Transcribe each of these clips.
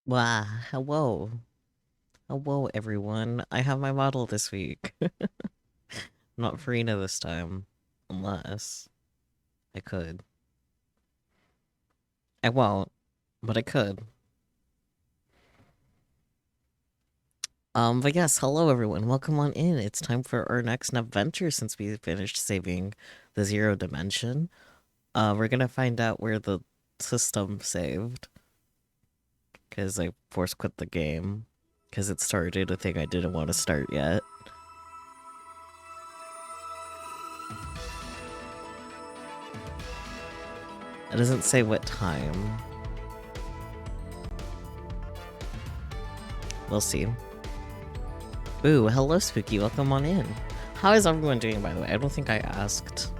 Wow, hello. Hello, everyone. I have my model this week. Not Farina this time. Unless I could. I won't, but I could. But yes, hello, everyone. Welcome on in. It's time for our next adventure since we finished saving the Zero Dimension. We're gonna find out where the system saved. Because I force quit the game. Because it started a thing I didn't want to start yet. It doesn't say what time. We'll see. Ooh, hello, Spooky. Welcome on in. How is everyone doing, by the way? I don't think I asked.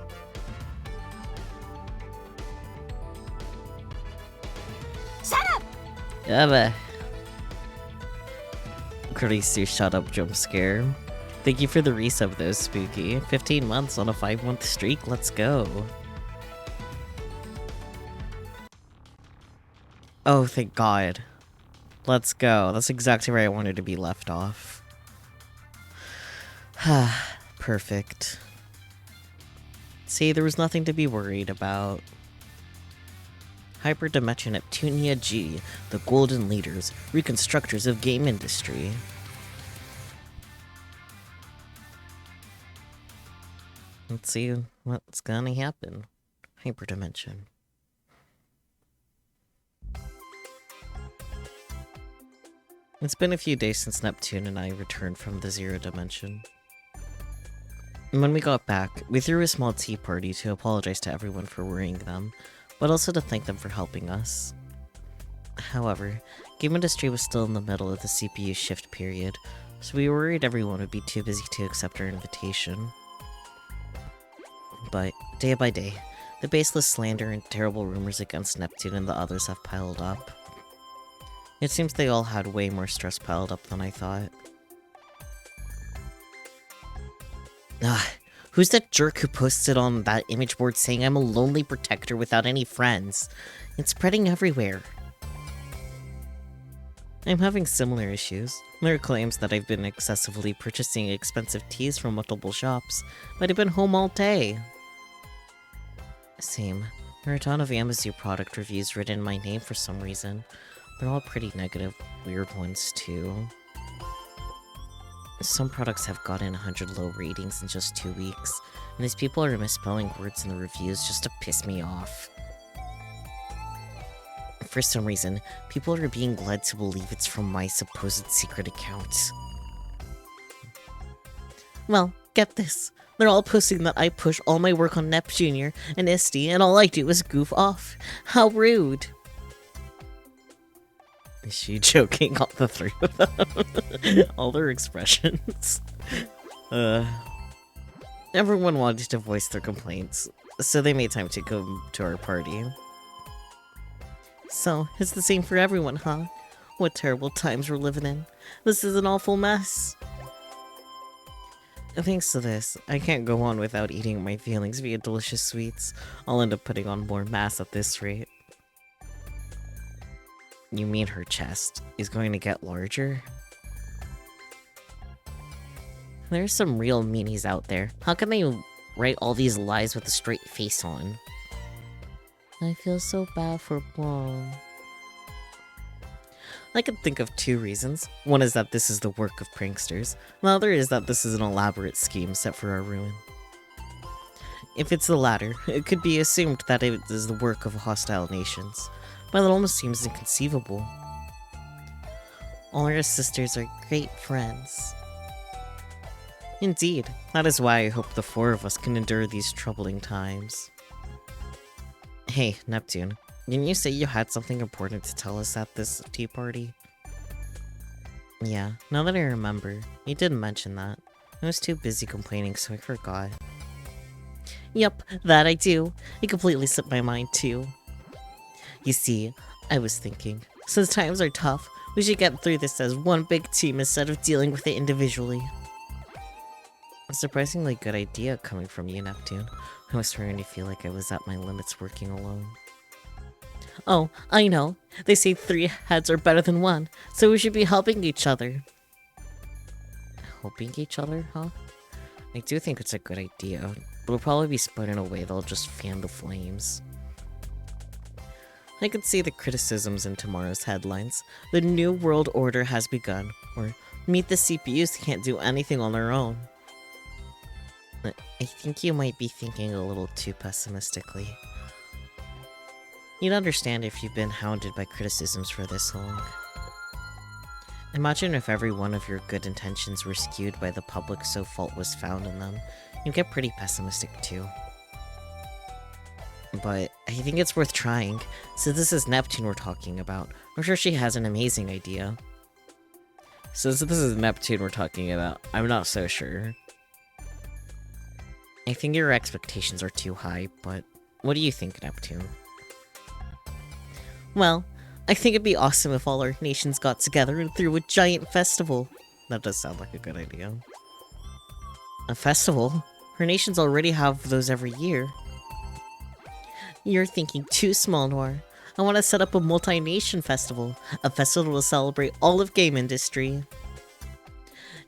Shut up! Yeah, crazy shut up jump scare. Thank you for the resub, though, Spooky. 15 months on a 5-month streak. Let's go. Oh, thank God. Let's go. That's exactly where I wanted to be left off. Perfect. See, there was nothing to be worried about. Hyperdimension Neptunia G, the golden leaders, reconstructors of game industry. Let's see what's gonna happen. Hyperdimension. It's been a few days since Neptune and I returned from the Zero Dimension. And when we got back, we threw a small tea party to apologize to everyone for worrying them, but also to thank them for helping us. However, game industry was still in the middle of the CPU shift period, so we were worried everyone would be too busy to accept our invitation. But, day by day, the baseless slander and terrible rumors against Neptune and the others have piled up. It seems they all had way more stress piled up than I thought. Who's that jerk who posted on that image board saying I'm a lonely protector without any friends? It's spreading everywhere. I'm having similar issues. There are claims that I've been excessively purchasing expensive teas from multiple shops, but I've been home all day. Same. There are a ton of Amazon product reviews written in my name for some reason. They're all pretty negative, weird ones too. Some products have gotten 100 low ratings in just 2 weeks, and these people are misspelling words in the reviews just to piss me off. For some reason, people are being led to believe it's from my supposed secret account. Well, get this. They're all posting that I push all my work on Nep Jr. and Isty, and all I do is goof off. How rude. Is she joking, all the three of them? All their expressions. Everyone wanted to voice their complaints, so they made time to come to our party. So, it's the same for everyone, huh? What terrible times we're living in. This is an awful mess. Thanks to this, I can't go on without eating my feelings via delicious sweets. I'll end up putting on more mass at this rate. You mean her chest is going to get larger? There's some real meanies out there. How can they write all these lies with a straight face on? I feel so bad for Mom. I can think of 2 reasons. One is that this is the work of pranksters. The other is that this is an elaborate scheme set for our ruin. If it's the latter, it could be assumed that it is the work of hostile nations, but it almost seems inconceivable. All our sisters are great friends. Indeed, that is why I hope the 4 of us can endure these troubling times. Hey, Neptune, didn't you say you had something important to tell us at this tea party? Yeah, now that I remember, you did mention that. I was too busy complaining, so I forgot. Yep, that I do. It completely slipped my mind, too. You see, I was thinking, since times are tough, we should get through this as one big team instead of dealing with it individually. A surprisingly good idea coming from you, Neptune. I was starting to feel like I was at my limits working alone. Oh, I know. They say 3 heads are better than 1, so we should be helping each other. Helping each other, huh? I do think it's a good idea, but we'll probably be split in a way that'll just fan the flames. I could see the criticisms in tomorrow's headlines. The New World Order has begun, or meet the CPUs can't do anything on their own. I think you might be thinking a little too pessimistically. You'd understand if you've been hounded by criticisms for this long. Imagine if every one of your good intentions were skewed by the public so fault was found in them. You'd get pretty pessimistic too. But I think it's worth trying, so this is Neptune we're talking about. I'm sure she has an amazing idea. Since this is Neptune we're talking about, I'm not so sure. I think your expectations are too high, but what do you think, Neptune? Well, I think it'd be awesome if all our nations got together and threw a giant festival. That does sound like a good idea. A festival? Our nations already have those every year. You're thinking too small, Noir. I want to set up a multi-nation festival. A festival to celebrate all of game industry.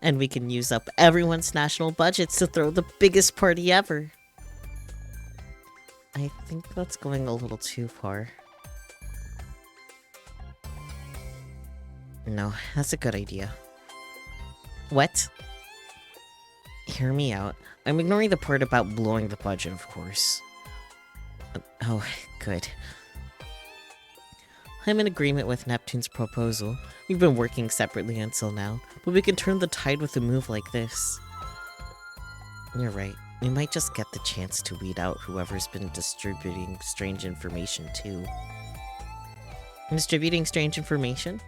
And we can use up everyone's national budgets to throw the biggest party ever. I think that's going a little too far. No, that's a good idea. What? Hear me out. I'm ignoring the part about blowing the budget, of course. Oh, good. I'm in agreement with Neptune's proposal. We've been working separately until now, but we can turn the tide with a move like this. You're right. We might just get the chance to weed out whoever's been distributing strange information, too. Distributing strange information?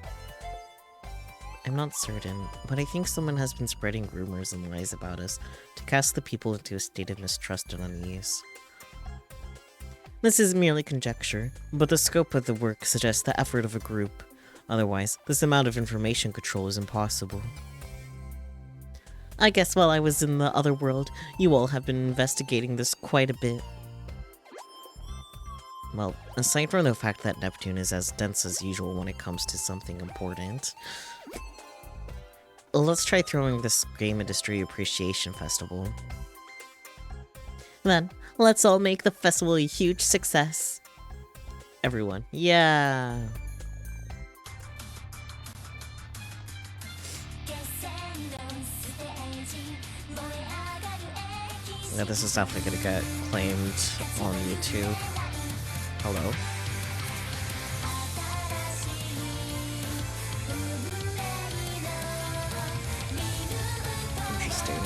I'm not certain, but I think someone has been spreading rumors and lies about us to cast the people into a state of mistrust and unease. This is merely conjecture, but the scope of the work suggests the effort of a group. Otherwise, this amount of information control is impossible. I guess while I was in the other world, you all have been investigating this quite a bit. Well, aside from the fact that Neptune is as dense as usual when it comes to something important, let's try throwing this Game Industry Appreciation Festival. Then, let's all make the festival a huge success. Everyone, yeah! Yeah, this is definitely gonna get claimed on YouTube. Hello? Interesting.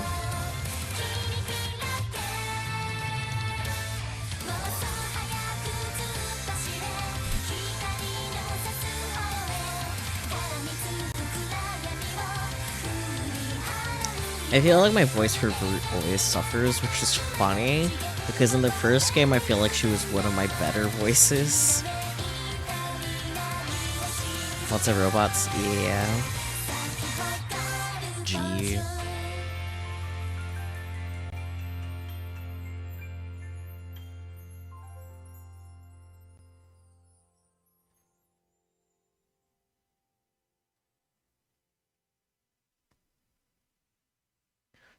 I feel like my voice for Brute always suffers, which is funny, because in the first game I feel like she was one of my better voices. Lots of robots, yeah. G.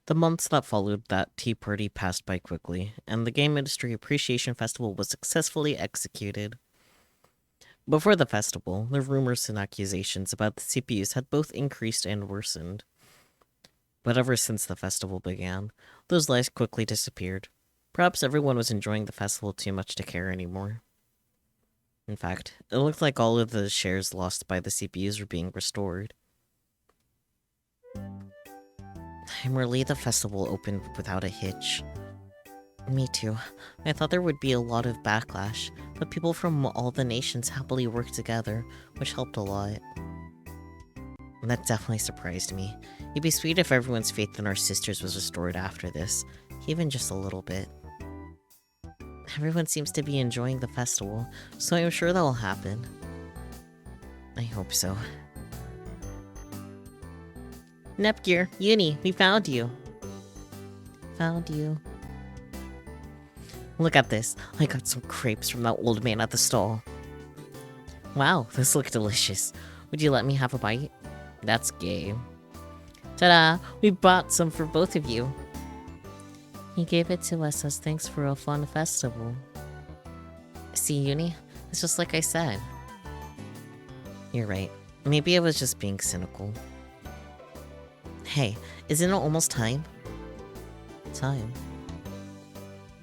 The months that followed that tea party passed by quickly, and the Game Industry Appreciation Festival was successfully executed. Before the festival, the rumors and accusations about the CPUs had both increased and worsened. But ever since the festival began, those lies quickly disappeared. Perhaps everyone was enjoying the festival too much to care anymore. In fact, it looked like all of the shares lost by the CPUs were being restored. I'm relieved the festival opened without a hitch. Me too. I thought there would be a lot of backlash, but people from all the nations happily worked together, which helped a lot. And that definitely surprised me. It'd be sweet if everyone's faith in our sisters was restored after this, even just a little bit. Everyone seems to be enjoying the festival, so I'm sure that will happen. I hope so. Nepgear, Uni, we found you. Found you. Look at this. I got some crepes from that old man at the stall. Wow, this looks delicious. Would you let me have a bite? That's gay. Ta-da! We bought some for both of you. He gave it to us as thanks for a fun festival. See, Uni? It's just like I said. You're right. Maybe I was just being cynical. Hey, isn't it almost time? Time?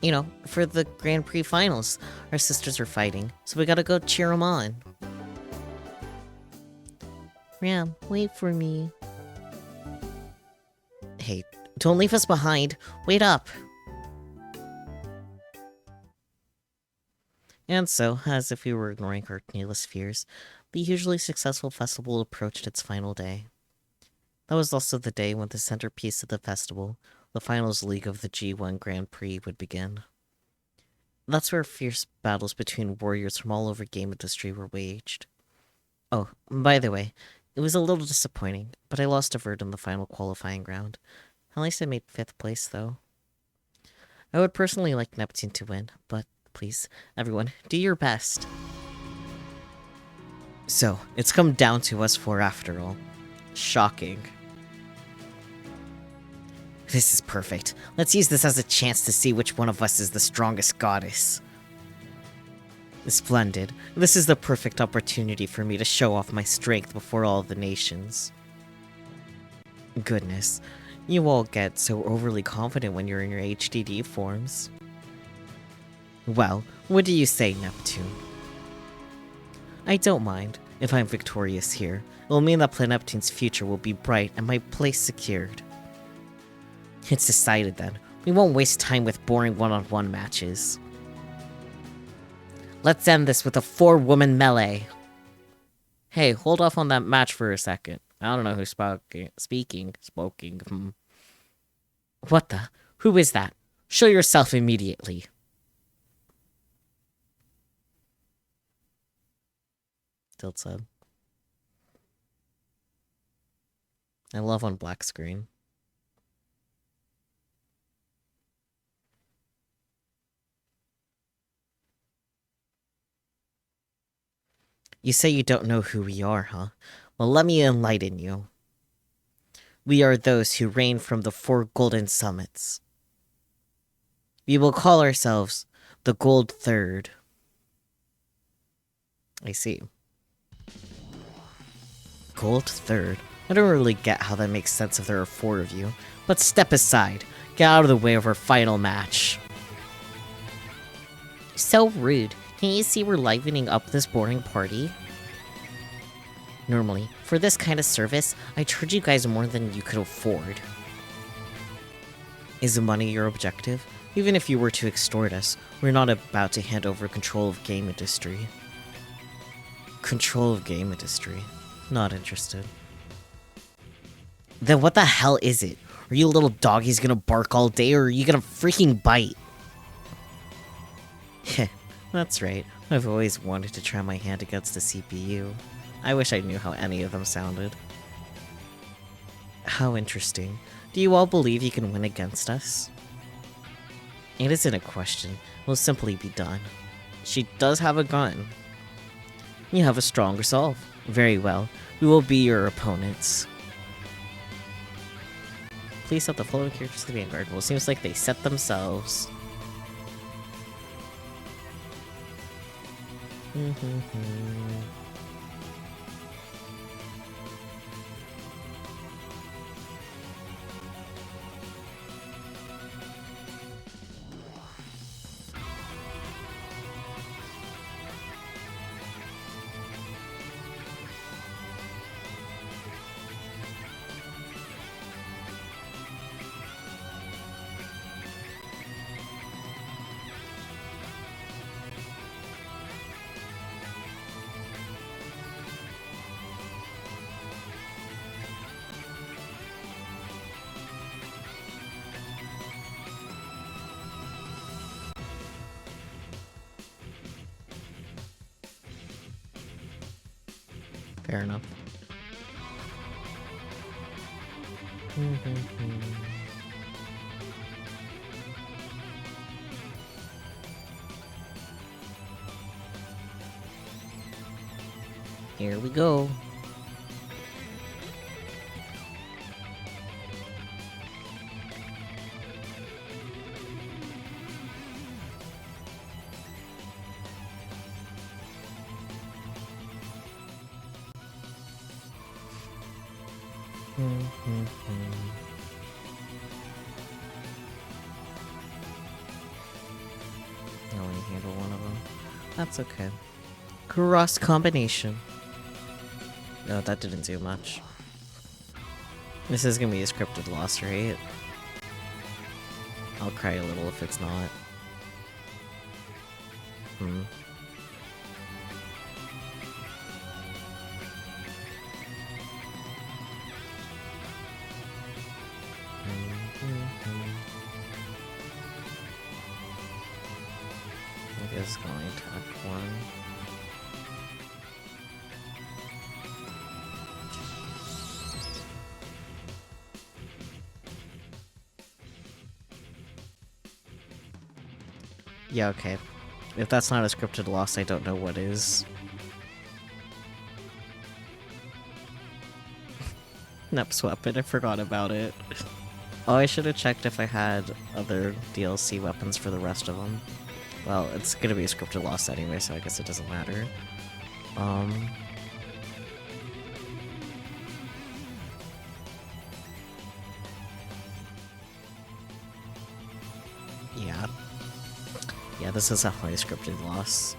You know, for the Grand Prix finals. Our sisters are fighting, so we gotta go cheer them on. Ram, wait for me. Hey, don't leave us behind. Wait up. And so, as if we were ignoring her needless fears, the hugely successful festival approached its final day. That was also the day when the centerpiece of the festival, the finals league of the G1 Grand Prix, would begin. That's where fierce battles between warriors from all over game industry were waged. Oh, by the way, it was a little disappointing, but I lost to Vod in the final qualifying round. At least I made 5th place, though. I would personally like Neptune to win, but please, everyone, do your best. So, it's come down to us four after all. Shocking. This is perfect. Let's use this as a chance to see which one of us is the strongest goddess. Splendid. This is the perfect opportunity for me to show off my strength before all the nations. Goodness, you all get so overly confident when you're in your HDD forms. Well, what do you say, Neptune? I don't mind. If I'm victorious here, it will mean that Planeptune's future will be bright and my place secured. It's decided then. We won't waste time with boring one-on-one matches. Let's end this with a 4-woman melee. Hey, hold off on that match for a second. I don't know who's speaking. What the? Who is that? Show yourself immediately. Tilt said. I love on black screen. You say you don't know who we are, huh? Well, let me enlighten you. We are those who reign from the 4 golden summits. We will call ourselves the Gold Third. I see. Gold Third? I don't really get how that makes sense if there are 4 of you. But step aside. Get out of the way of our final match. So rude. Can't you see we're livening up this boring party? Normally, for this kind of service, I charge you guys more than you could afford. Is money your objective? Even if you were to extort us, we're not about to hand over control of game industry. Control of game industry? Not interested. Then what the hell is it? Are you little doggies gonna bark all day, or are you gonna freaking bite? Heh. That's right, I've always wanted to try my hand against the CPU. I wish I knew how any of them sounded. How interesting. Do you all believe you can win against us? It isn't a question, it will simply be done. She does have a gun. You have a strong resolve. Very well, we will be your opponents. Please set the following characters to the vanguard. Well, it seems like they set themselves. Fair enough. Here we go. I only handle one of them. That's okay. Cross combination. No, that didn't do much. This is gonna be a scripted loss, right? I'll cry a little if it's not. I guess going to attack one. Yeah, okay. If that's not a scripted loss, I don't know what is. Nep's weapon, I forgot about it. Oh, I should have checked if I had other DLC weapons for the rest of them. Well, it's gonna be a scripted loss anyway, so I guess it doesn't matter. Yeah. Yeah, this is definitely a scripted loss.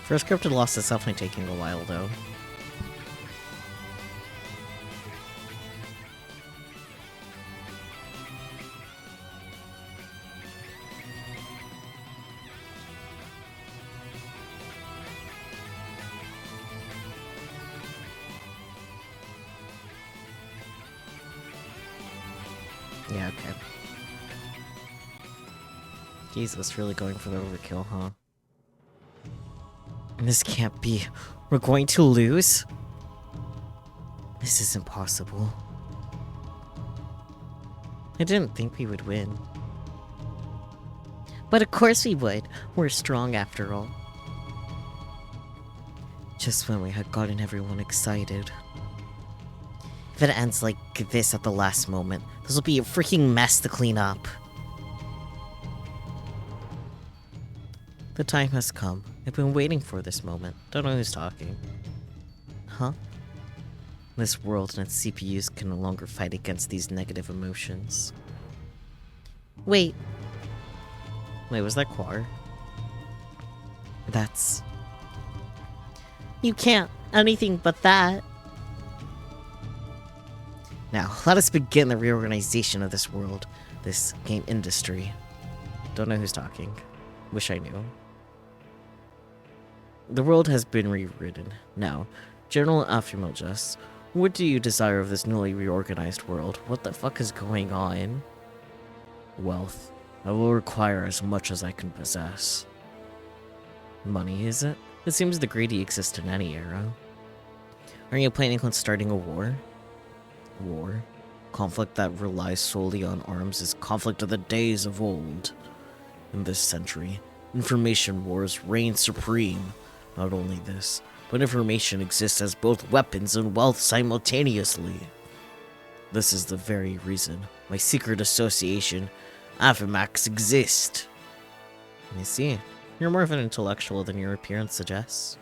For a scripted loss, it's definitely taking a while, though. Yeah, okay. Jesus, really going for the overkill, huh? This can't be. We're going to lose? This isn't possible. I didn't think we would win. But of course we would. We're strong after all. Just when we had gotten everyone excited. If it ends like this at the last moment, this will be a freaking mess to clean up. The time has come. I've been waiting for this moment. Don't know who's talking. Huh? This world and its CPUs can no longer fight against these negative emotions. Wait. Wait, was that Quar? That's... You can't. Anything but that. Now, let us begin the reorganization of this world. This game industry. Don't know who's talking. Wish I knew. The world has been rewritten. Now, General Afimiljas, what do you desire of this newly reorganized world? What the fuck is going on? Wealth. I will require as much as I can possess. Money, is it? It seems the greedy exist in any era. Are you planning on starting a war? War? Conflict that relies solely on arms is conflict of the days of old. In this century, information wars reign supreme. Not only this, but information exists as both weapons and wealth simultaneously. This is the very reason my secret association, Avimax, exists. I see. You're more of an intellectual than your appearance suggests.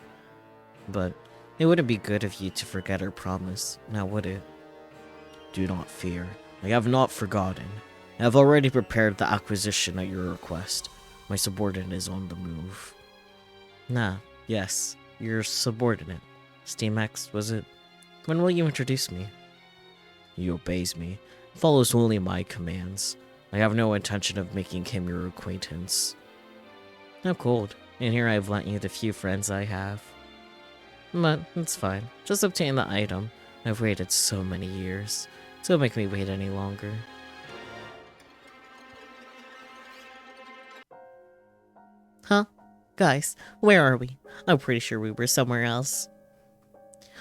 But it wouldn't be good of you to forget our promise, now would it? Do not fear. I have not forgotten. I have already prepared the acquisition at your request. My subordinate is on the move. Yes, your subordinate. Steamax, was it? When will you introduce me? He obeys me, follows only my commands. I have no intention of making him your acquaintance. How cold. And here I've lent you the few friends I have. But it's fine. Just obtain the item. I've waited so many years. Don't make me wait any longer. Huh? Guys, where are we? I'm pretty sure we were somewhere else.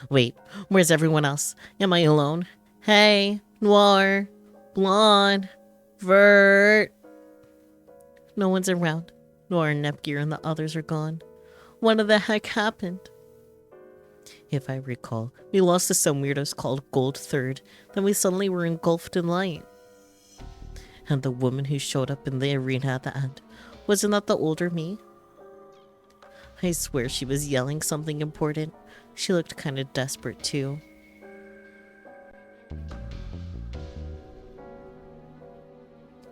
Wait, where's everyone else? Am I alone? Hey, Noir, Blonde, Vert. No one's around. Noir and Nepgear and the others are gone. What the heck happened? If I recall, we lost to some weirdos called Gold Third, then we suddenly were engulfed in light. And the woman who showed up in the arena at the end, wasn't that the older me? I swear she was yelling something important. She looked kind of desperate too.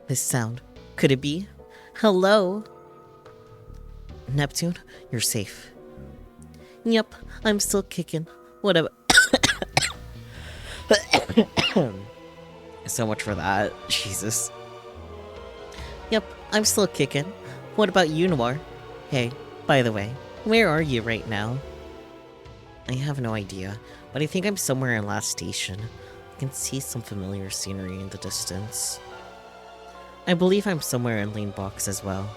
This sound, could it be? Hello? Neptune, you're safe. Yep, I'm still kicking. Whatever. So much for that. Jesus. Yep, I'm still kicking. What about you, Noir? Hey, by the way, where are you right now? I have no idea, but I think I'm somewhere in Last Station. I can see some familiar scenery in the distance. I believe I'm somewhere in Lane Box as well.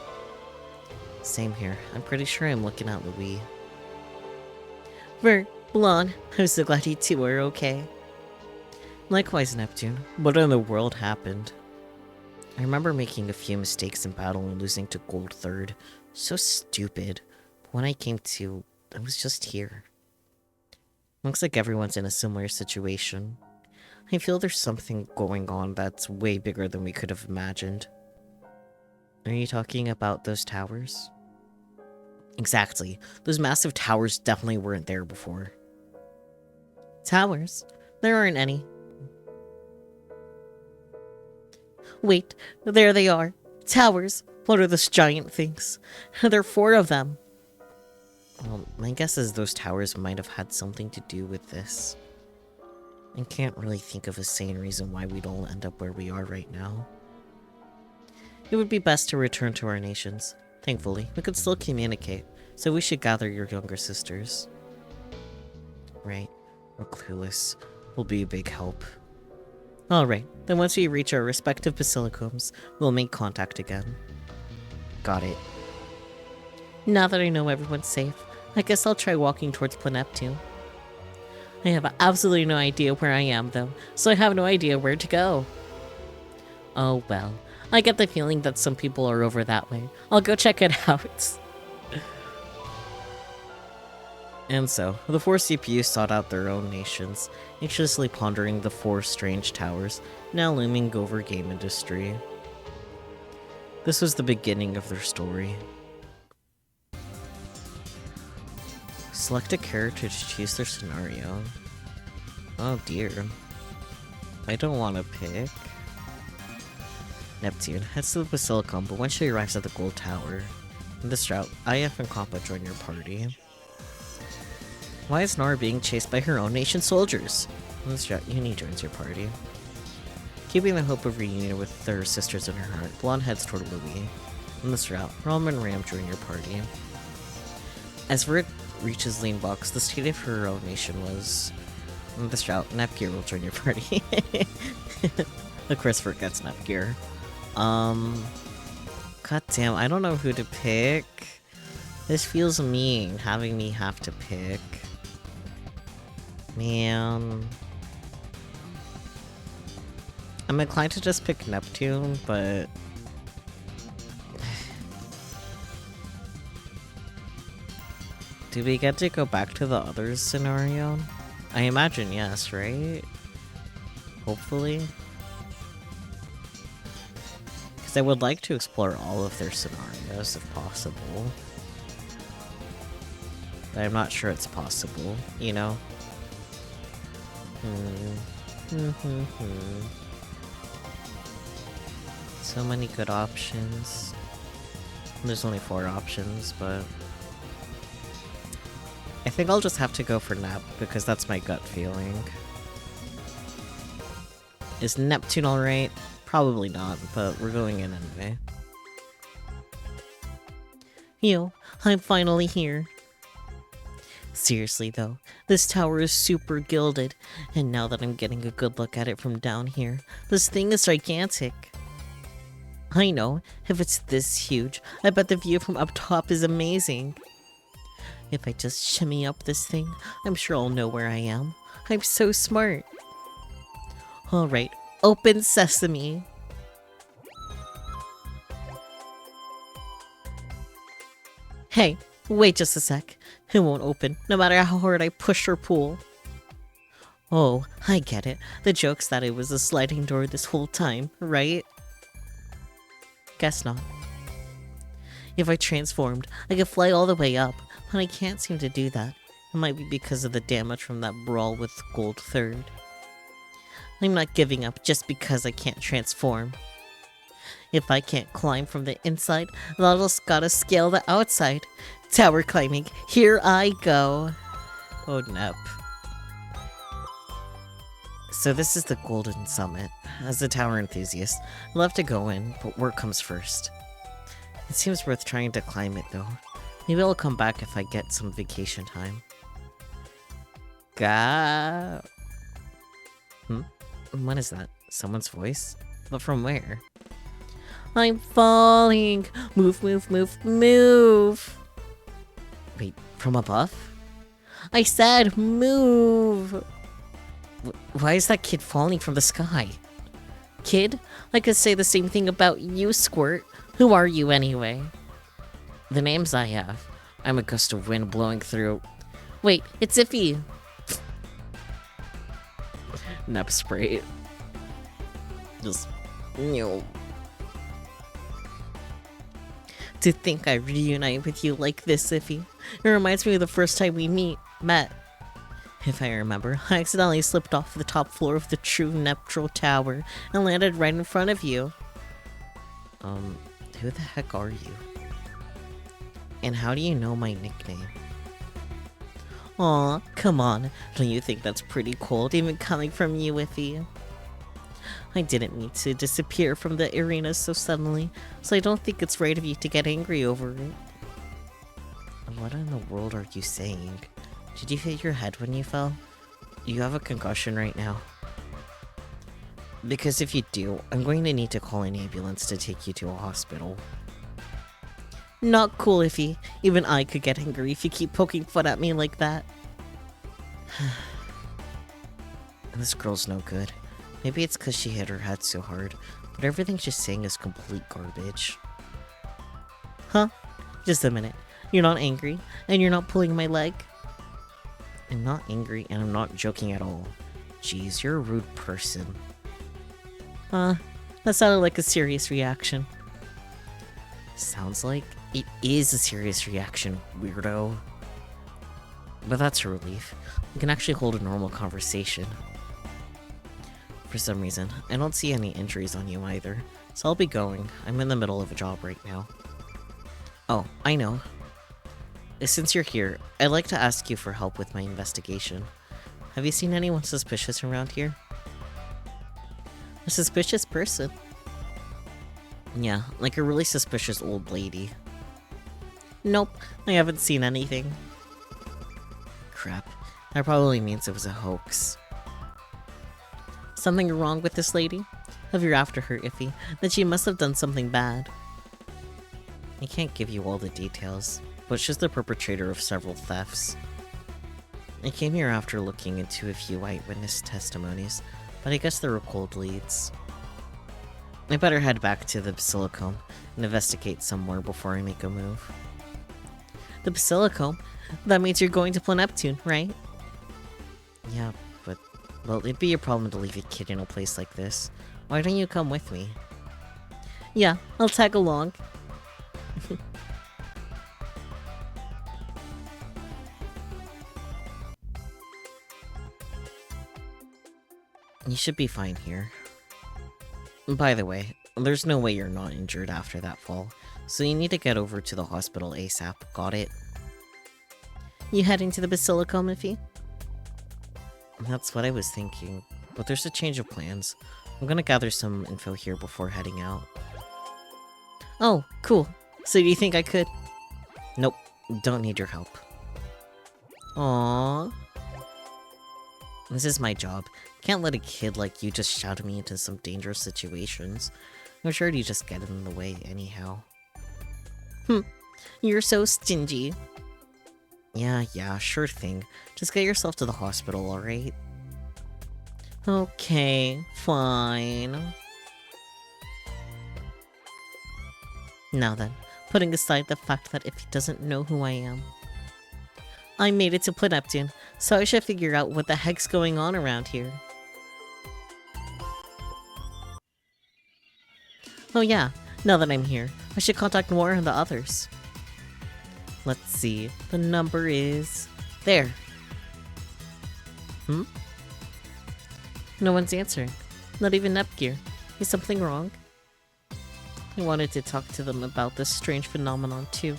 Same here. I'm pretty sure I'm looking at Louis. Vert, Blonde, I'm so glad you two are okay. Likewise, Neptune. What in the world happened? I remember making a few mistakes in battle and losing to Gold Third. So stupid. But when I came to, I was just here. Looks like everyone's in a similar situation. I feel there's something going on that's way bigger than we could have imagined. Are you talking about those towers? Exactly. Those massive towers definitely weren't there before. Towers? There aren't any. Wait, there they are. Towers. What are those giant things? There are 4 of them. Well, my guess is those towers might have had something to do with this. I can't really think of a sane reason why we'd all end up where we are right now. It would be best to return to our nations. Thankfully, we could still communicate, so we should gather your younger sisters. Right, we're clueless. Will be a big help. Alright, then once we reach our respective basilicums, we'll make contact again. Got it. Now that I know everyone's safe, I guess I'll try walking towards Planeptune. I have absolutely no idea where I am, though, so I have no idea where to go. Oh well, I get the feeling that some people are over that way. I'll go check it out. And so, the 4 CPUs sought out their own nations, anxiously pondering the 4 strange towers now looming over game industry. This was the beginning of their story. Select a character to choose their scenario. Oh dear. I don't want to pick. Neptune heads to the Basilicum, but when she arrives at the Gold Tower, in this route, IF and Compa join your party. Why is Nora being chased by her own nation's soldiers? In this route, Uni joins your party. Keeping the hope of reunion with their sisters in her heart, Blonde heads toward Louis. In this route, Rom and Ram join your party. As Vert reaches Lane Box, the state of her own nation was... In this route, Nepgear will join your party. Of course, Vert gets Nepgear. God damn, I don't know who to pick. This feels mean, having me have to pick. Man. I'm inclined to just pick Neptune, but... Do we get to go back to the other scenario? I imagine yes, right? Hopefully. Because I would like to explore all of their scenarios if possible. But I'm not sure it's possible, you know? So many good options. There's only 4 options, but... I think I'll just have to go for Nep, because that's my gut feeling. Is Neptune alright? Probably not, but we're going in anyway. Yo, I'm finally here. Seriously though, this tower is super gilded, and now that I'm getting a good look at it from down here, this thing is gigantic. I know, if it's this huge, I bet the view from up top is amazing. If I just shimmy up this thing, I'm sure I'll know where I am. I'm so smart. Alright, open sesame. Hey, wait just a sec. It won't open, no matter how hard I push or pull. Oh, I get it. The joke's that it was a sliding door this whole time, right? Guess not. If I transformed, I could fly all the way up, but I can't seem to do that. It might be because of the damage from that brawl with Gold Third. I'm not giving up just because I can't transform. If I can't climb from the inside, then I just gotta scale the outside. Tower climbing, here I go. Oh, Nep. So this is the Golden Summit. As a tower enthusiast, I'd love to go in, but work comes first. It seems worth trying to climb it though. Maybe I'll come back if I get some vacation time. What is that? Someone's voice? But from where? I'm falling! Move, move, move, move! Wait, from above? I said move! Why is that kid falling from the sky? Kid? I could say the same thing about you, Squirt. Who are you anyway? The names I have. I'm a gust of wind blowing through. Wait, it's Iffy! Nep spray. Just... no. To think I reunite with you like this, Iffy. It reminds me of the first time we met. If I remember, I accidentally slipped off the top floor of the true Neptral Tower and landed right in front of you. Who the heck are you? And how do you know my nickname? Aw, come on. Don't you think that's pretty cold, even coming from you, Iffy? I didn't need to disappear from the arena so suddenly, so I don't think it's right of you to get angry over it. What in the world are you saying? Did you hit your head when you fell? You have a concussion right now. Because if you do, I'm going to need to call an ambulance to take you to a hospital. Not cool, Iffy. Even I could get angry if you keep poking fun at me like that. This girl's no good. Maybe it's because she hit her head so hard, but everything she's saying is complete garbage. Huh? Just a minute. You're not angry, and you're not pulling my leg? I'm not angry, and I'm not joking at all. Jeez, you're a rude person. That sounded like a serious reaction. Sounds like it is a serious reaction, weirdo. But that's a relief. We can actually hold a normal conversation. For some reason, I don't see any injuries on you either, so I'll be going. I'm in the middle of a job right now. Oh, I know. Since you're here, I'd like to ask you for help with my investigation. Have you seen anyone suspicious around here? A suspicious person? Yeah, like a really suspicious old lady. Nope, I haven't seen anything. Crap, that probably means it was a hoax. Something wrong with this lady? If you're after her, Iffy, then she must have done something bad. I can't give you all the details, but she's the perpetrator of several thefts. I came here after looking into a few eyewitness testimonies, but I guess there were cold leads. I better head back to the Basilicome and investigate some more before I make a move. The Basilicome? That means you're going to Neptune, right? Yeah, but... well, it'd be a problem to leave a kid in a place like this. Why don't you come with me? Yeah, I'll tag along. You should be fine here. By the way, there's no way you're not injured after that fall, so you need to get over to the hospital ASAP, got it? You heading to the Basilicome, Iffy? That's what I was thinking, but there's a change of plans. I'm gonna gather some info here before heading out. Oh, cool. So do you think I could? Nope, don't need your help. Aww. This is my job. Can't let a kid like you just shout me into some dangerous situations. I'm sure you just get in the way anyhow. You're so stingy. Yeah, sure thing. Just get yourself to the hospital, alright? Okay, fine. Now then, putting aside the fact that if he doesn't know who I am, I made it to Neptune, so I should figure out what the heck's going on around here. Oh yeah, now that I'm here, I should contact Noir and the others. Let's see, the number is... there. No one's answering. Not even Nepgear. Is something wrong? I wanted to talk to them about this strange phenomenon too.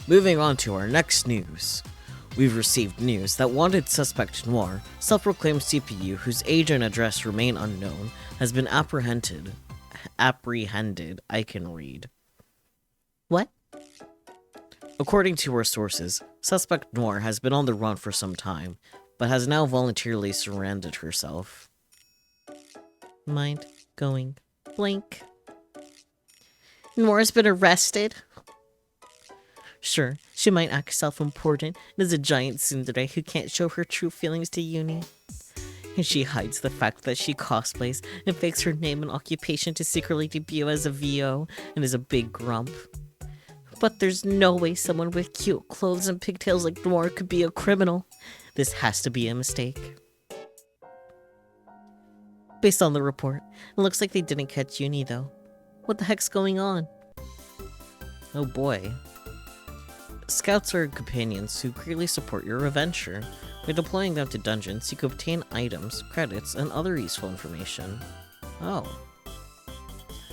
Moving on to our next news. We've received news that wanted suspect Noir, self-proclaimed CPU whose age and address remain unknown, has been apprehended. I can read. What? According to our sources, suspect Noir has been on the run for some time, but has now voluntarily surrendered herself. Mind going blank. Noir's been arrested? Sure, she might act self-important and is a giant tsundere who can't show her true feelings to Uni. And she hides the fact that she cosplays and fakes her name and occupation to secretly debut as a VO and is a big grump. But there's no way someone with cute clothes and pigtails like Noir could be a criminal. This has to be a mistake. Based on the report, it looks like they didn't catch Uni though. What the heck's going on? Oh boy. Scouts are companions who greatly support your adventure. By deploying them to dungeons, you can obtain items, credits, and other useful information. Oh.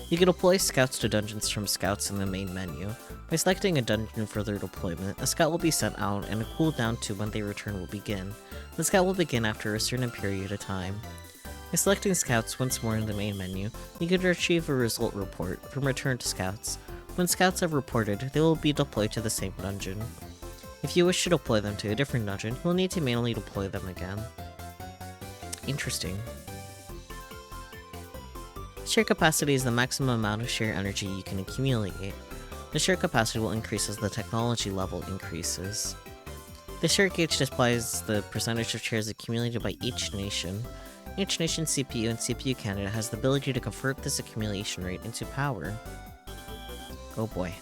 You can deploy scouts to dungeons from scouts in the main menu. By selecting a dungeon for their deployment, a scout will be sent out and a cooldown to when they return will begin. The scout will begin after a certain period of time. By selecting scouts once more in the main menu, you can retrieve a result report from Return to Scouts. When scouts have reported, they will be deployed to the same dungeon. If you wish to deploy them to a different dungeon, you'll need to manually deploy them again. Interesting. Share capacity is the maximum amount of share energy you can accumulate. The share capacity will increase as the technology level increases. The share gauge displays the percentage of shares accumulated by each nation. Each nation's CPU and CPU candidate has the ability to convert this accumulation rate into power. Oh boy.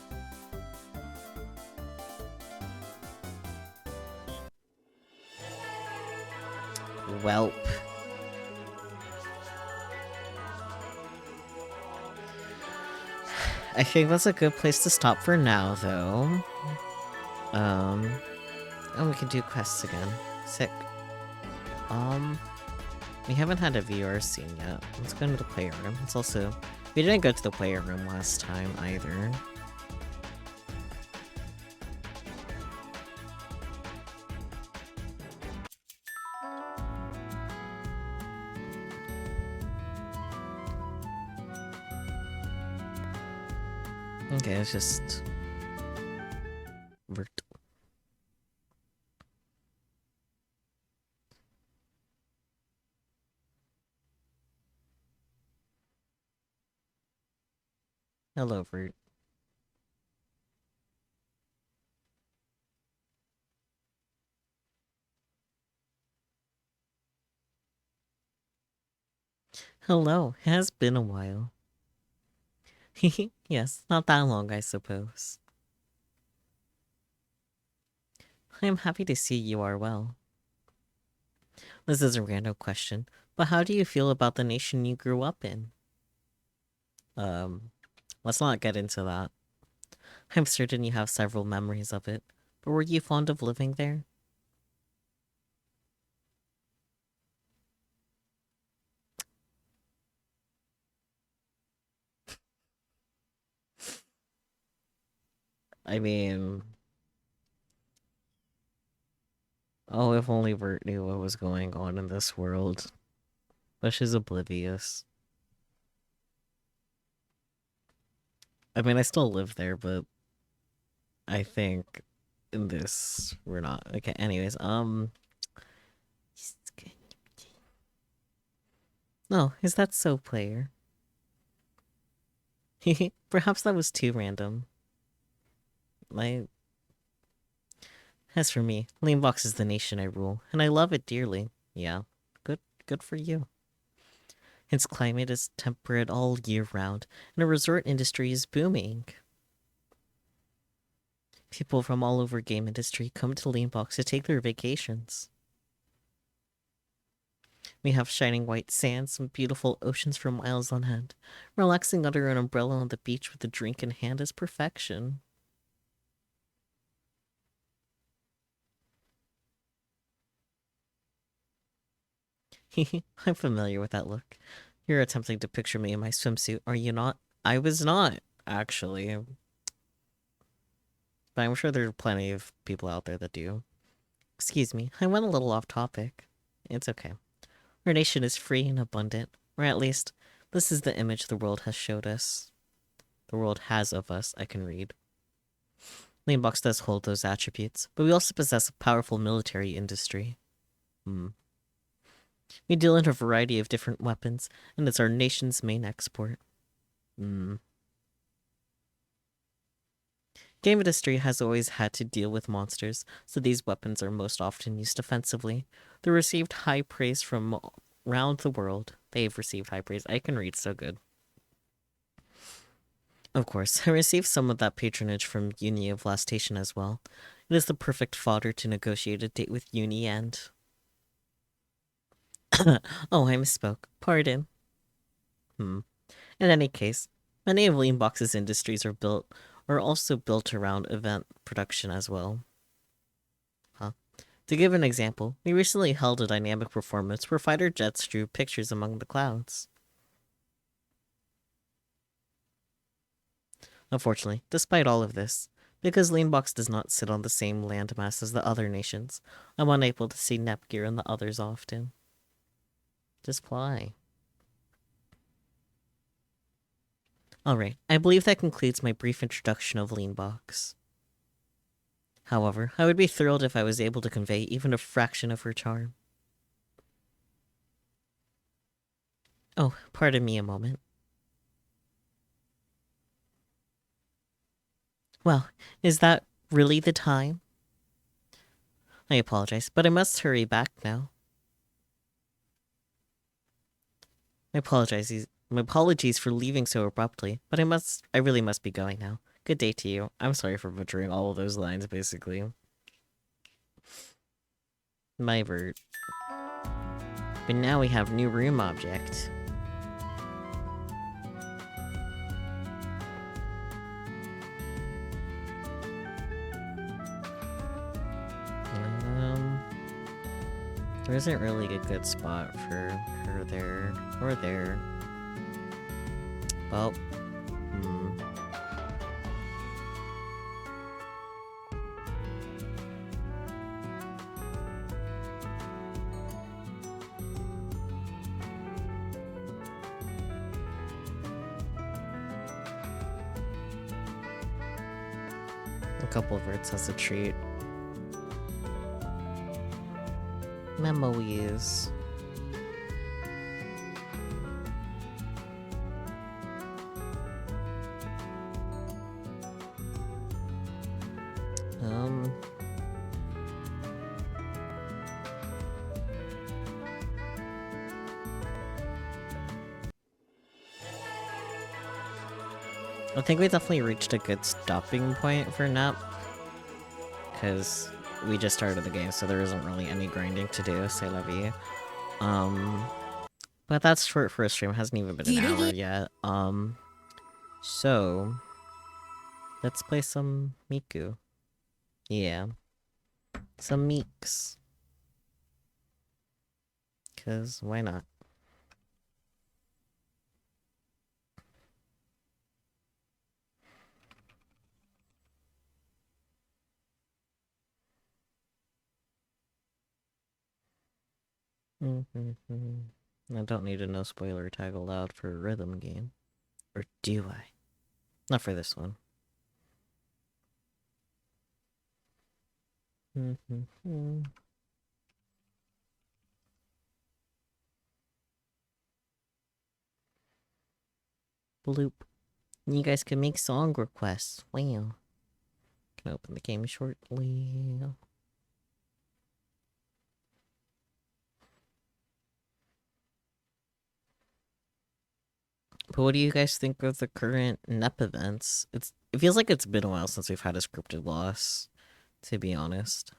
Welp. I think that's a good place to stop for now, though. Oh, we can do quests again. Sick. We haven't had a VR scene yet. Let's go into the player room. It's also... We didn't go to the player room last time, either. Okay, it's just... Vert. Hello, Vert. Hello, it has been a while. Yes, not that long, I suppose. I am happy to see you are well. This is a random question, but how do you feel about the nation you grew up in? Let's not get into that. I'm certain you have several memories of it, but were you fond of living there? I mean... Oh, if only Bert knew what was going on in this world. But she's oblivious. I mean, I still live there, but... I think... in this, we're not. Okay, anyways, No, is that so, player? Perhaps that was too random. I... As for me, Lanebox is the nation I rule, and I love it dearly. Yeah, good for you. Its climate is temperate all year round, and the resort industry is booming. People from all over game industry come to Lanebox to take their vacations. We have shining white sands and beautiful oceans for miles on end. Relaxing under an umbrella on the beach with a drink in hand is perfection. I'm familiar with that look. You're attempting to picture me in my swimsuit, are you not? I was not, actually. But I'm sure there are plenty of people out there that do. Excuse me, I went a little off topic. It's okay. Our nation is free and abundant, or at least, this is the image the world has showed us. The world has of us, I can read. Lanebox does hold those attributes, but we also possess a powerful military industry. We deal in a variety of different weapons, and it's our nation's main export. Game industry has always had to deal with monsters, so these weapons are most often used offensively. They received high praise from around the world. They've received high praise. I can read so good. Of course, I received some of that patronage from Uni of Last Station as well. It is the perfect fodder to negotiate a date with Uni and... oh, I misspoke. Pardon. In any case, many of Leanbox's industries are also built around event production as well. To give an example, we recently held a dynamic performance where fighter jets drew pictures among the clouds. Unfortunately, despite all of this, because Leanbox does not sit on the same landmass as the other nations, I'm unable to see Nepgear and the others often. Just fly. Alright, I believe that concludes my brief introduction of Leanbox. However, I would be thrilled if I was able to convey even a fraction of her charm. Oh, pardon me a moment. Well, is that really the time? I apologize, but I must hurry back now. My apologies for leaving so abruptly, but I really must be going now. Good day to you. I'm sorry for butchering all of those lines, basically. My vert. But now we have new room object. There isn't really a good spot for her there, or there. Well, a couple of verts as a treat. Memories. I think we definitely reached a good stopping point for Nap. Because we just started the game, so there isn't really any grinding to do, c'est la vie. But that's short for a stream. It hasn't even been an hour yet. So let's play some Miku. Yeah. Some Meeks. Cause why not? I don't need a no spoiler tag allowed for a rhythm game. Or do I? Not for this one. Bloop. You guys can make song requests. Wow. Can open the game shortly. But what do you guys think of the current NEP events? It feels like it's been a while since we've had a scripted loss, to be honest.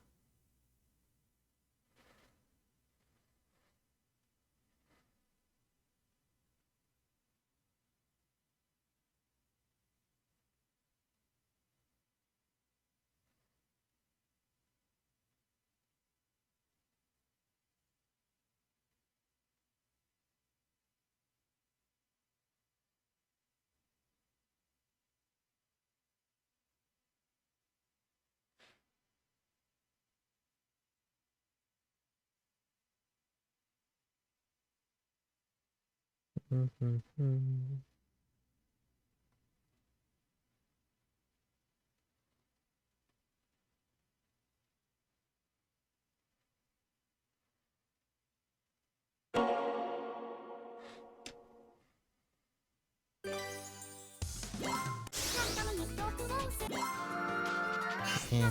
Yeah.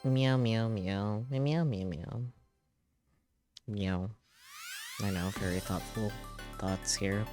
Meow meow meow meow meow meow meow. I know, very thoughtful thoughts here.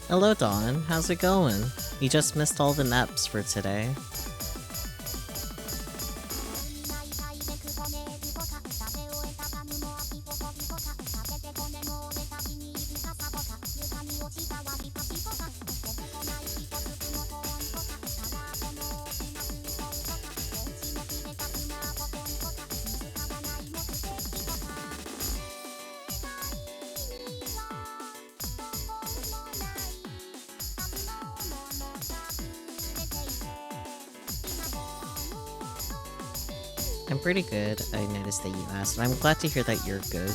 Hello, Dawn. How's it going? You just missed all the naps for today. I'm pretty good. I noticed that you asked, and I'm glad to hear that you're good.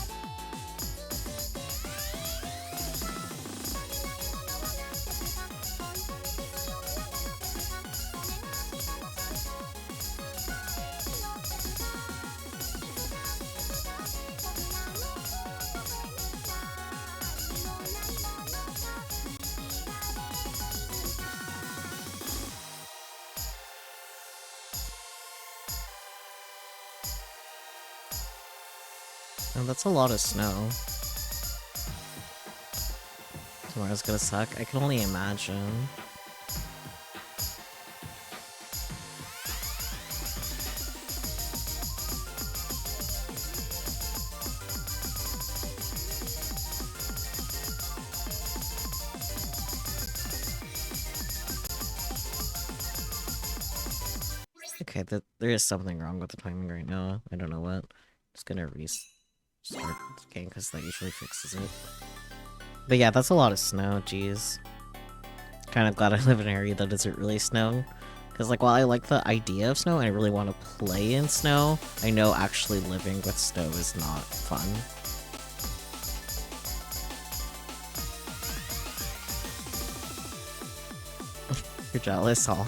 Oh, that's a lot of snow. Tomorrow's gonna suck. I can only imagine. Okay, there is something wrong with the timing right now. I don't know what. Just gonna restart the game because that usually fixes it. But yeah, that's a lot of snow, jeez. Kind of glad I live in an area that doesn't really snow. Because, like, while I like the idea of snow and I really want to play in snow, I know actually living with snow is not fun. You're jealous, huh?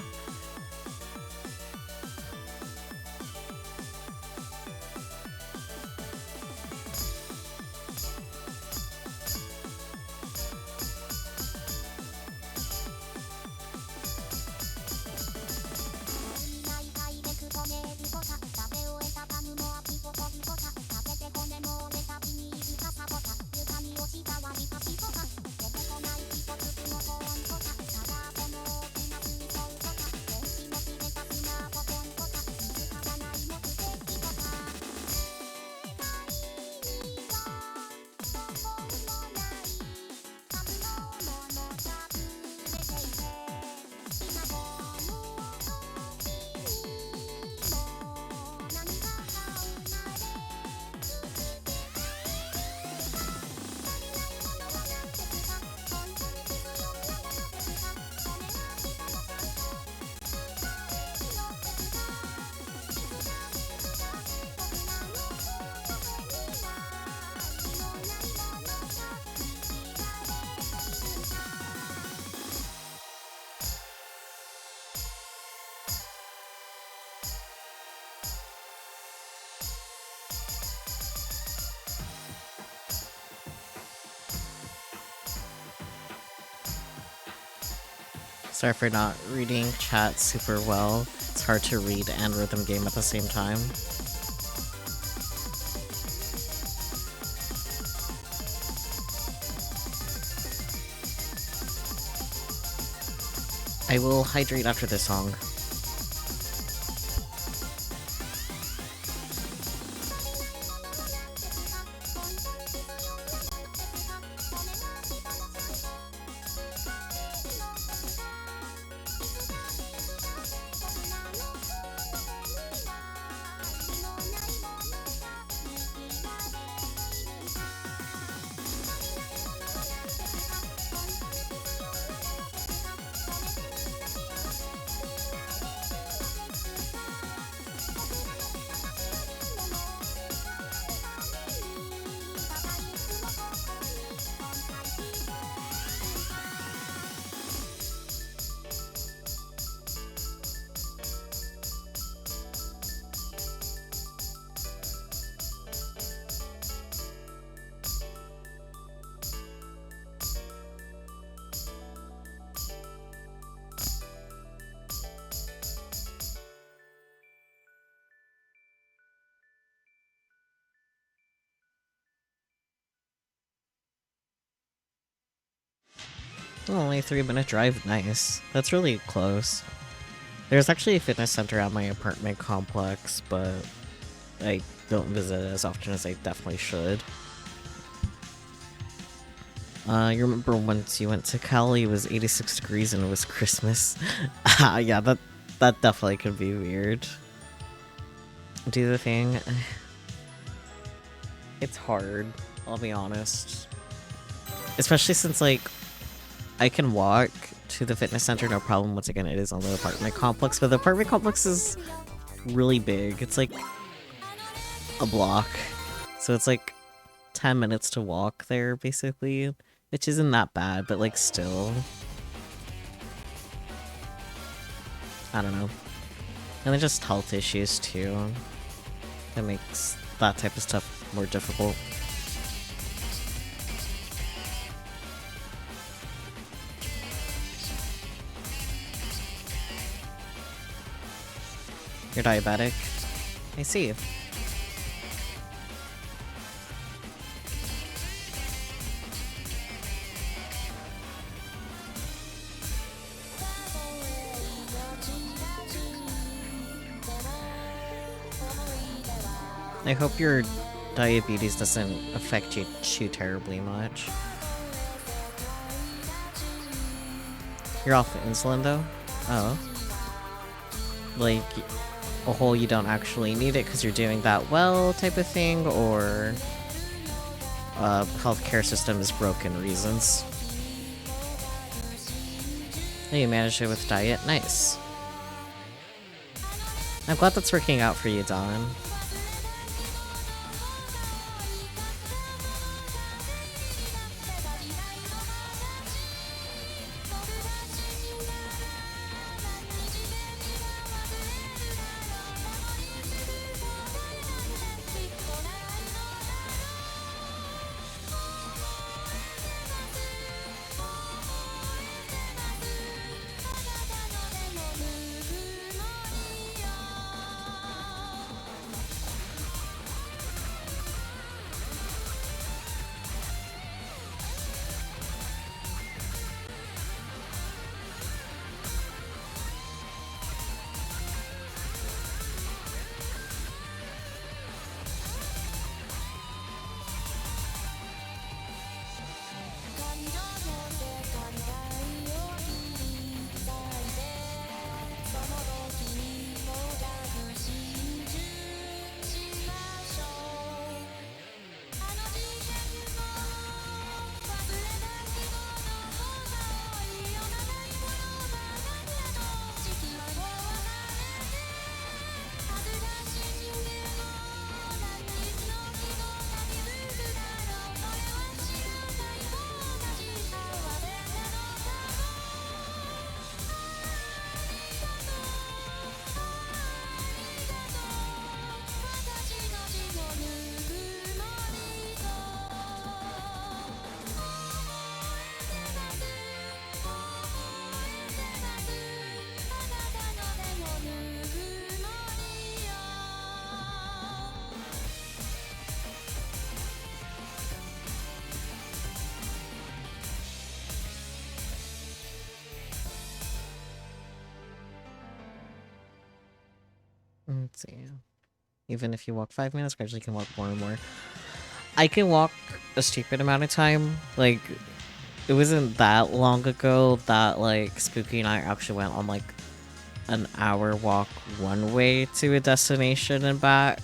Sorry for not reading chat super well. It's hard to read and rhythm game at the same time. I will hydrate after this song. Only a 3-minute drive, nice. That's really close. There's actually a fitness center at my apartment complex, but I don't visit it as often as I definitely should. You remember once you went to Cali, it was 86 degrees and it was Christmas? Yeah, that definitely could be weird. Do the thing. It's hard, I'll be honest. Especially since, like, I can walk to the fitness center, no problem. Once again, it is on the apartment complex, but the apartment complex is really big. It's like a block. So it's like 10 minutes to walk there, basically. Which isn't that bad, but like still. I don't know. And then just health issues too. That makes that type of stuff more difficult. You're diabetic? I see. I hope your diabetes doesn't affect you too terribly much. You're off insulin though? Oh. Like, a whole you don't actually need it because you're doing that well type of thing, or healthcare system is broken reasons. Oh, you managed it with diet? Nice. I'm glad that's working out for you, Don. Let's see. Even if you walk 5 minutes, gradually you can walk more and more. I can walk a stupid amount of time. Like, it wasn't that long ago that, like, Spooky and I actually went on, like, an hour walk one way to a destination and back.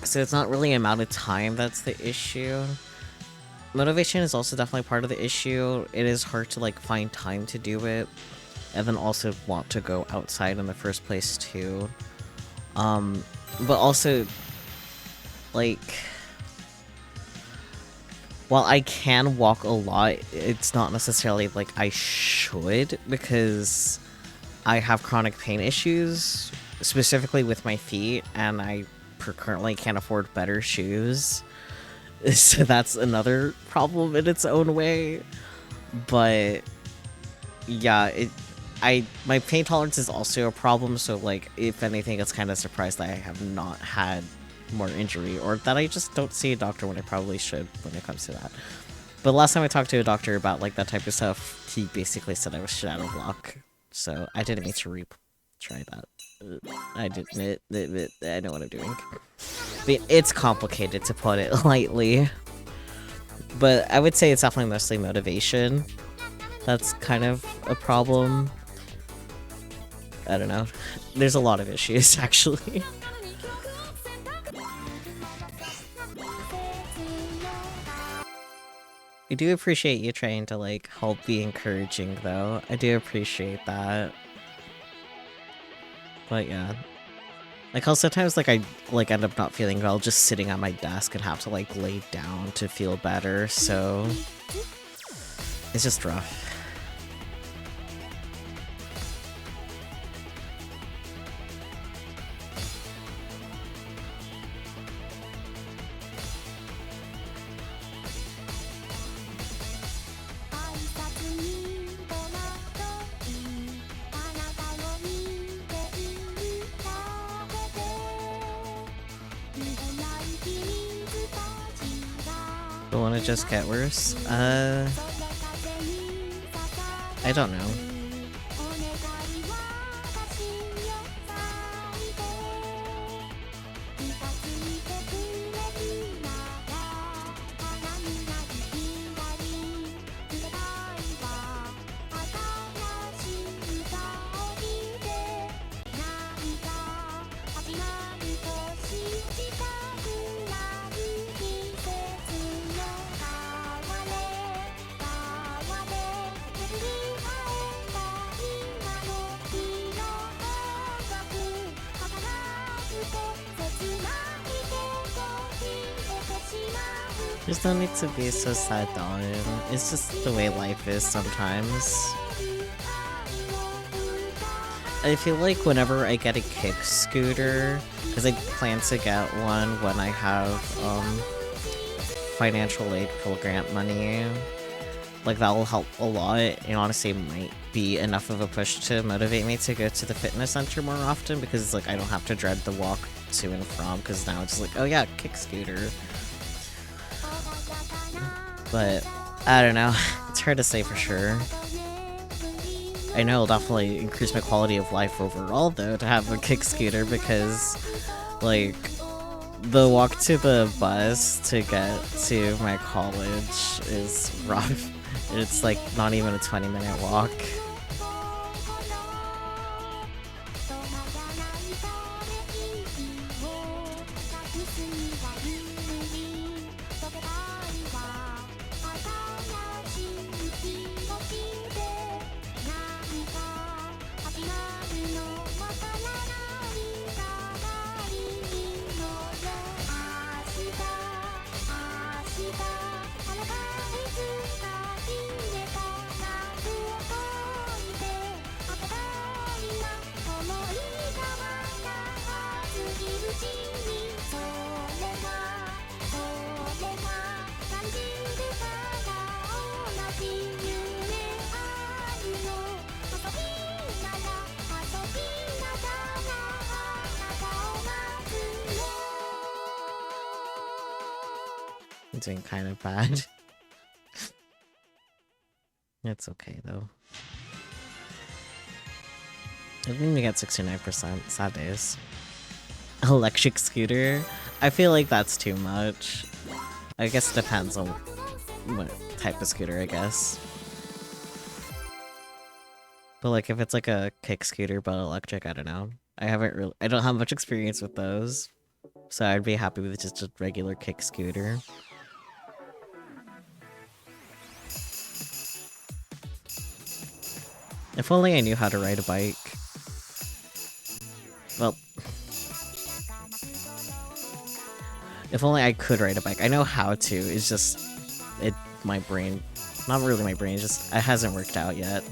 So it's not really amount of time that's the issue. Motivation is also definitely part of the issue. It is hard to, like, find time to do it. And then also want to go outside in the first place, too. But also, like, while I can walk a lot, it's not necessarily like I should, because I have chronic pain issues, specifically with my feet, and I currently can't afford better shoes. So that's another problem in its own way. But yeah, my pain tolerance is also a problem, so, like, if anything, it's kind of surprised that I have not had more injury, or that I just don't see a doctor when I probably should when it comes to that. But last time I talked to a doctor about, like, that type of stuff, he basically said I was shadow block, so I didn't mean to try that. I didn't. I know what I'm doing. But it's complicated, to put it lightly. But I would say it's definitely mostly motivation. That's kind of a problem. I don't know. There's a lot of issues, actually. I do appreciate you trying to, like, help be encouraging, though. I do appreciate that. But yeah. Like, how sometimes, like, I, like, end up not feeling well just sitting at my desk and have to, like, lay down to feel better, so... It's just rough. Don't want to just get worse? I don't know. There's no need to be so sad, darling. It's just the way life is sometimes. I feel like whenever I get a kick scooter, because I plan to get one when I have financial aid full grant money, like, that will help a lot, and honestly might be enough of a push to motivate me to go to the fitness center more often, because, like, I don't have to dread the walk to and from, because now it's like, oh yeah, kick scooter. But, I don't know, it's hard to say for sure. I know it'll definitely increase my quality of life overall, though, to have a kick scooter, because, like, the walk to the bus to get to my college is rough. It's, like, not even a 20-minute walk. I'm doing kind of bad. It's okay, though. I think we get 69%. Sad days. Electric scooter? I feel like that's too much. I guess it depends on what type of scooter, I guess. But like if it's like a kick scooter but electric, I don't know. I don't have much experience with those. So I'd be happy with just a regular kick scooter. If only I knew how to ride a bike. Well, if only I could ride a bike. I know how to, it's just my brain, not really my brain, just it hasn't worked out yet.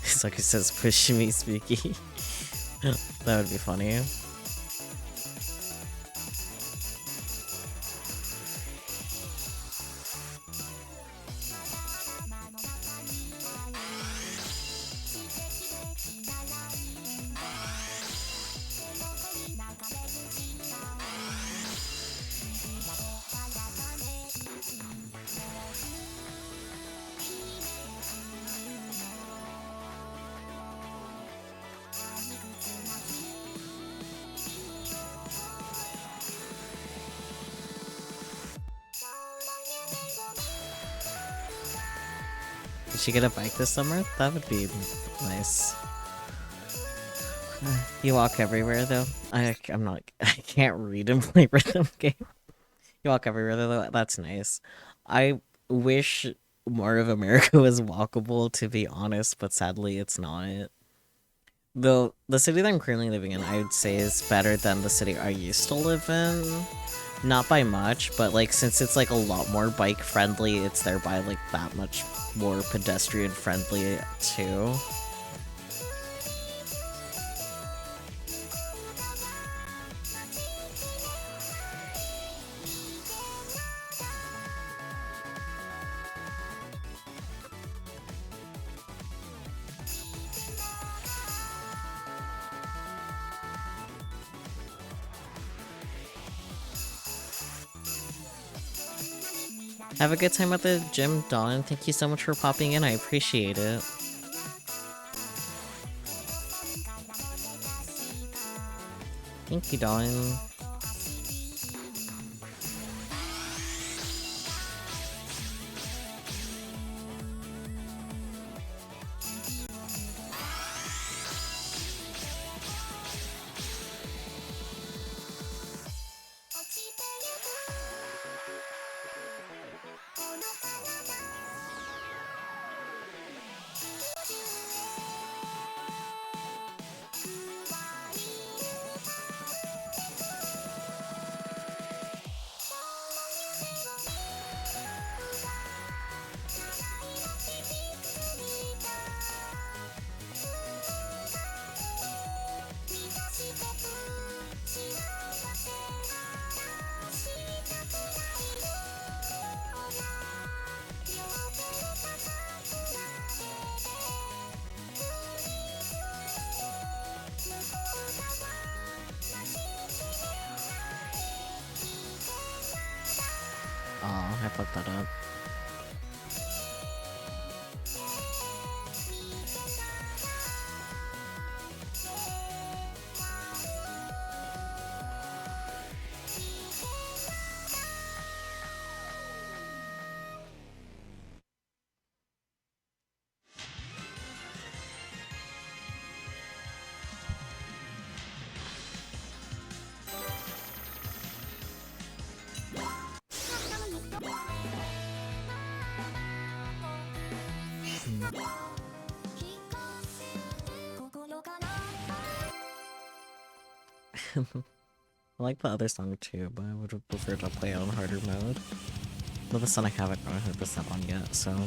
It's like it says push me spooky. That would be funny. Did she get a bike this summer? That would be nice. You walk everywhere though. I'm not. I can't read and play rhythm game. You walk everywhere though. That's nice. I wish more of America was walkable, to be honest, but sadly it's not. Though the city that I'm currently living in, I would say is better than the city I used to live in. Not by much, but like since it's like a lot more bike friendly, it's thereby like that much more pedestrian friendly too. Have a good time at the gym, Dawn. Thank you so much for popping in. I appreciate it. Thank you, Dawn. I fucked that up. I like the other song too, but I would have preferred to play it on harder mode. But this one I haven't 100% on yet, so...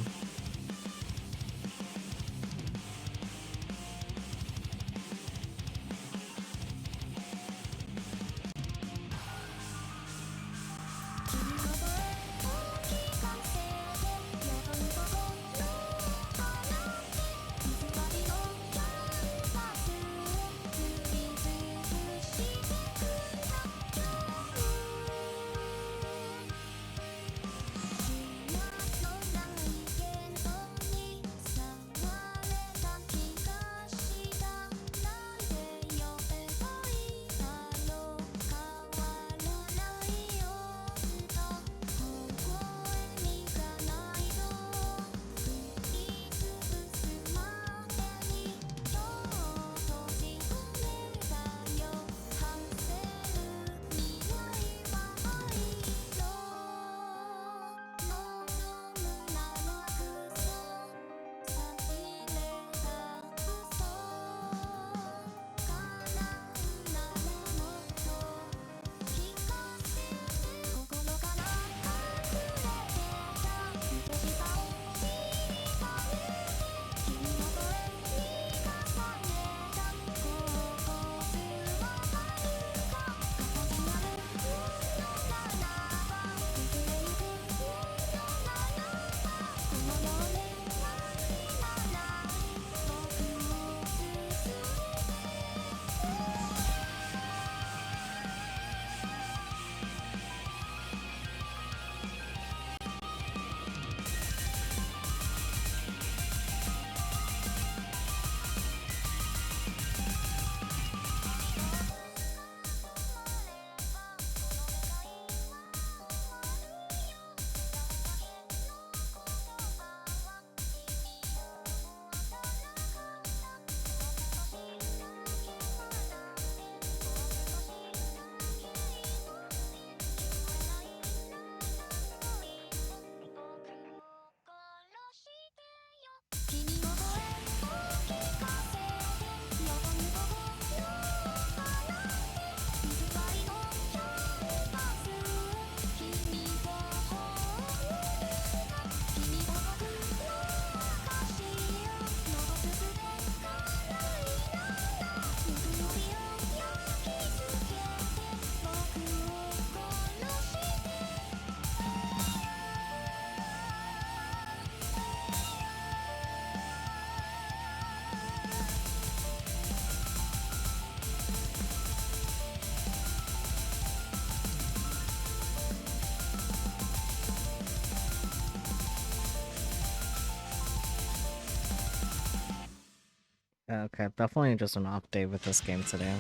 Okay, definitely just an off day with this game today.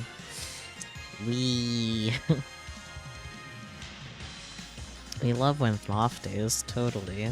We we love when off days, totally.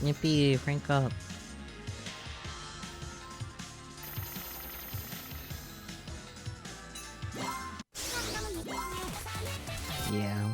Yippee, rank up. Yeah.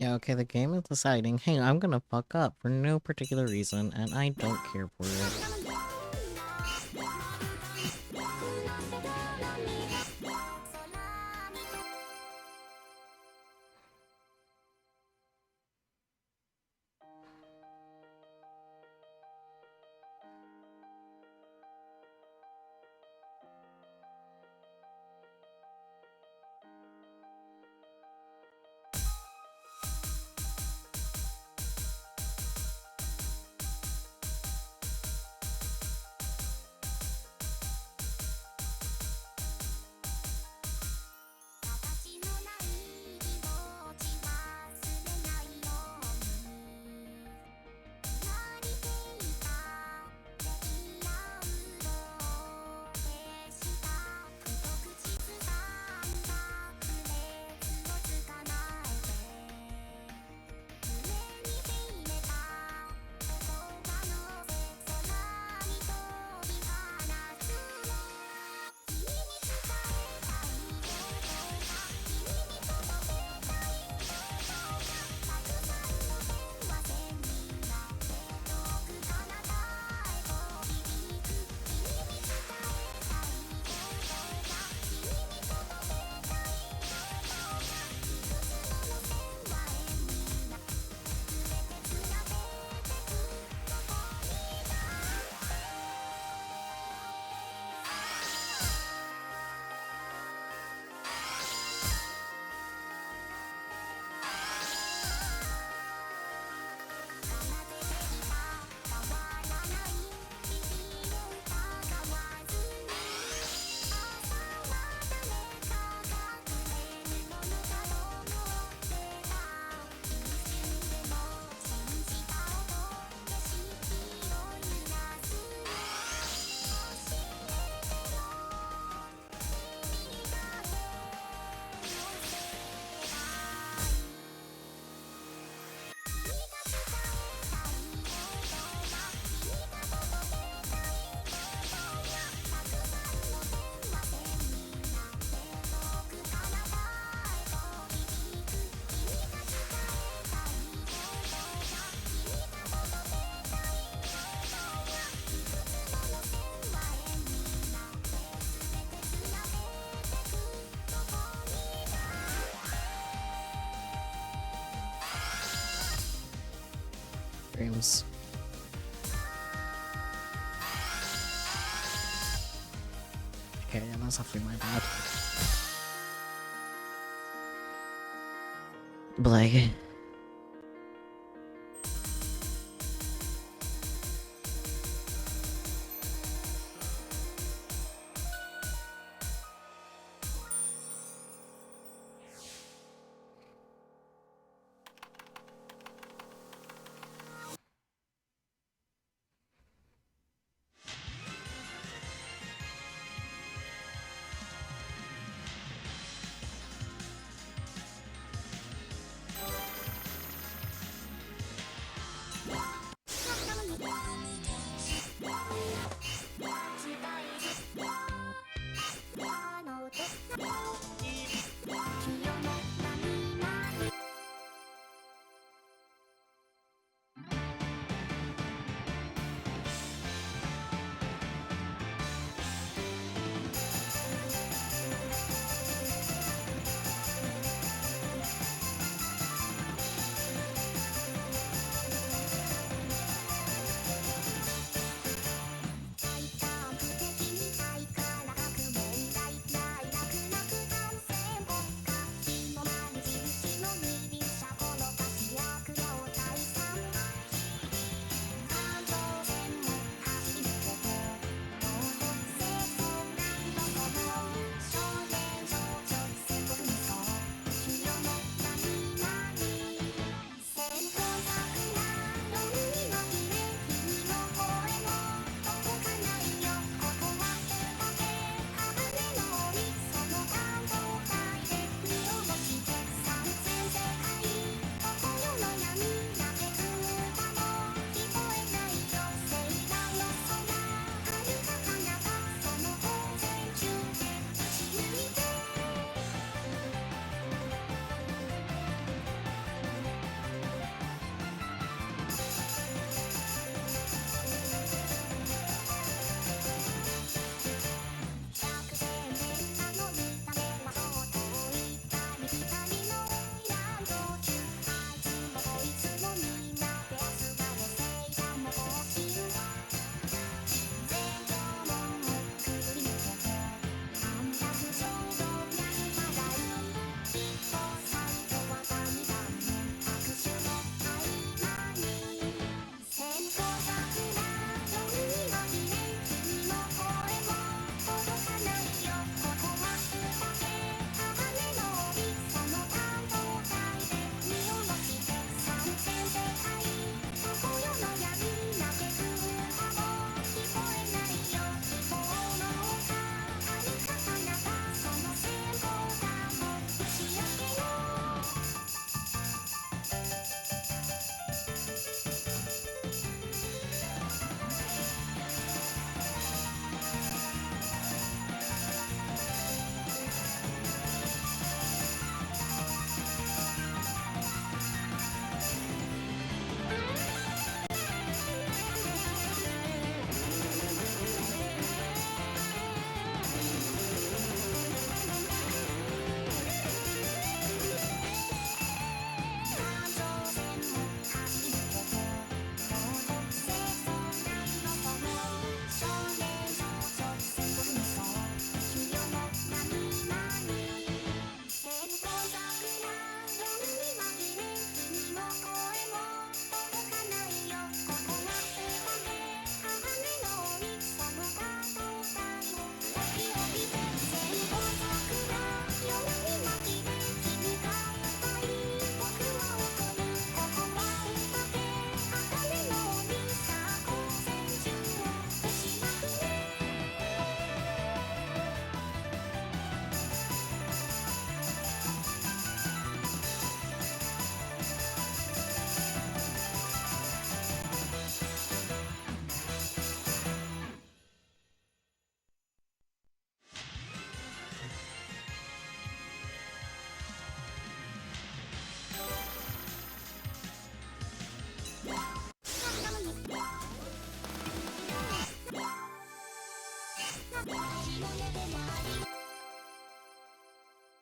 Yeah, okay, the game is deciding, hey, I'm gonna fuck up for no particular reason, and I don't care for it. Dreams. Okay, yeah, that's actually my bad. Blake.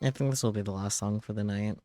I think this will be the last song for the night.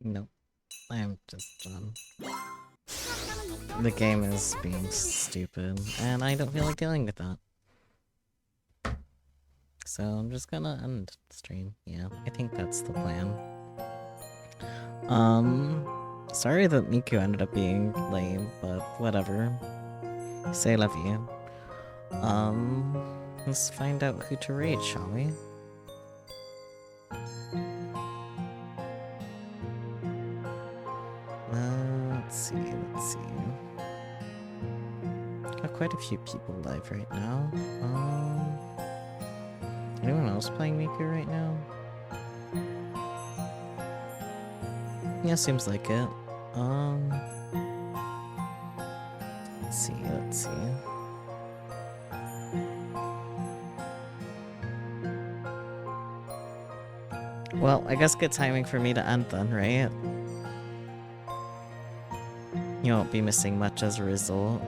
Nope. I'm just done. The game is being stupid, and I don't feel like dealing with that. So I'm just gonna end the stream. Yeah, I think that's the plan. Sorry that Miku ended up being lame, but whatever. Say love you. Let's find out who to raid, shall we? Let's see. Got quite a few people live right now. Anyone else playing Miku right now? Yeah, seems like it. Let's see. Well, I guess good timing for me to end then, right? You won't be missing much as a result.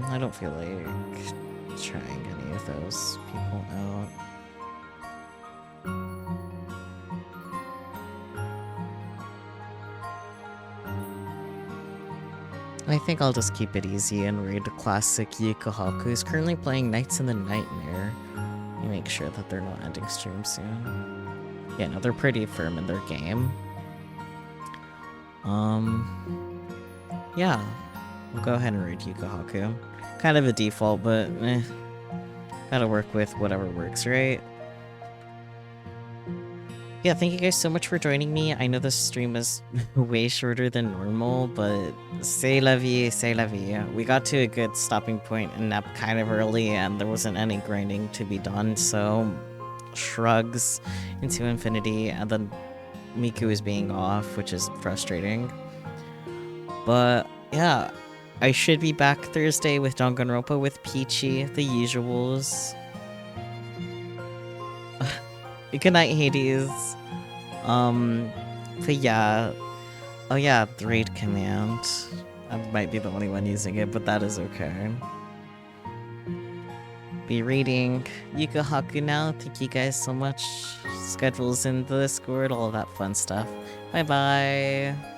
I don't feel like trying any of those people out. I think I'll just keep it easy and raid the classic Yukahaku, who's currently playing Nights in the Nightmare. You make sure that they're not ending stream soon. Yeah, no, they're pretty firm in their game. Yeah. We'll go ahead and raid Yukahaku. Kind of a default, but gotta work with whatever works, right? Yeah, thank you guys so much for joining me. I know this stream is way shorter than normal, but c'est la vie, c'est la vie. We got to a good stopping point in Nep kind of early, and there wasn't any grinding to be done, so shrugs into infinity, and then Miku is being off, which is frustrating. But yeah, I should be back Thursday with Danganronpa with Peachy, the usuals. Good night, Hades. But yeah. Oh yeah, the raid command. I might be the only one using it, but that is okay. Be reading Yukahaku now. Thank you guys so much. Schedules in the Discord, all that fun stuff. Bye bye.